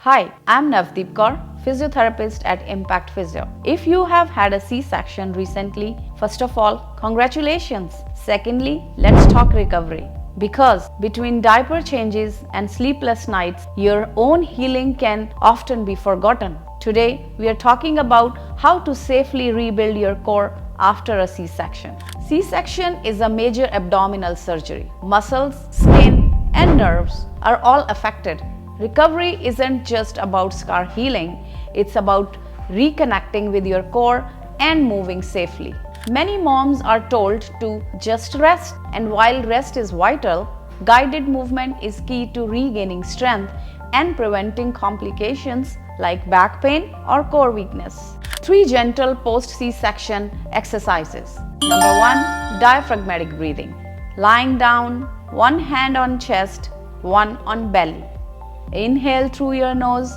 Hi, I'm Navdeep Kaur, Physiotherapist at Impact Physio. If you have had a C-section recently, first of all, congratulations. Secondly, let's talk recovery. Because between diaper changes and sleepless nights, your own healing can often be forgotten. Today, we are talking about how to safely rebuild your core after a C-section. C-section is a major abdominal surgery. Muscles, skin, and nerves are all affected. Recovery isn't just about scar healing, it's about reconnecting with your core and moving safely. Many moms are told to just rest, and while rest is vital, guided movement is key to regaining strength and preventing complications like back pain or core weakness. 3 gentle post C-section exercises. Number 1, diaphragmatic breathing. Lying down, one hand on chest, one on belly. Inhale through your nose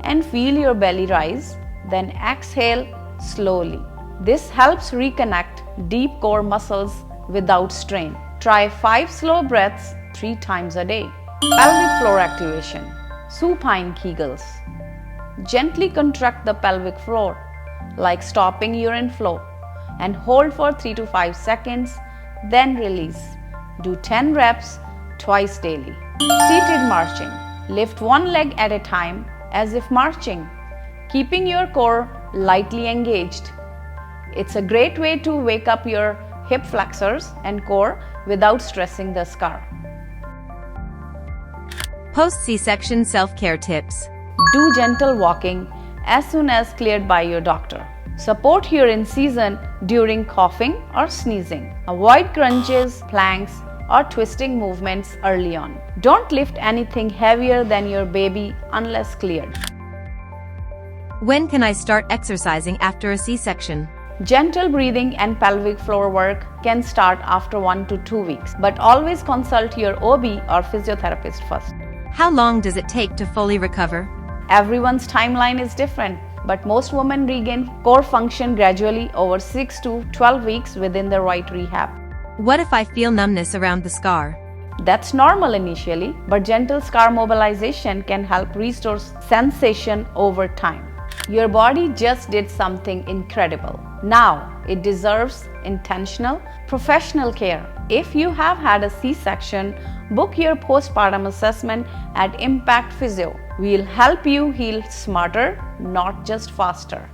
and feel your belly rise, then exhale slowly. This helps reconnect deep core muscles without strain. Try 5 slow breaths 3 times a day. Pelvic floor activation. Supine Kegels. Gently contract the pelvic floor, like stopping urine flow, and hold for 3 to 5 seconds, then release. Do 10 reps twice daily. Seated marching. Lift one leg at a time as if marching, keeping your core lightly engaged. It's a great way to wake up your hip flexors and core without stressing the scar. Post C-section self-care tips. Do gentle walking as soon as cleared by your doctor. Support your incision during coughing or sneezing. Avoid crunches, planks, or twisting movements early on. Don't lift anything heavier than your baby unless cleared. When can I start exercising after a C-section? Gentle breathing and pelvic floor work can start after 1 to 2 weeks, but always consult your OB or physiotherapist first. How long does it take to fully recover? Everyone's timeline is different, but most women regain core function gradually over 6 to 12 weeks within the right rehab. What if I feel numbness around the scar? That's normal initially, but gentle scar mobilization can help restore sensation over time. Your body just did something incredible. Now, it deserves intentional, professional care. If you have had a C-section, book your postpartum assessment at Impact Physio. We'll help you heal smarter, not just faster.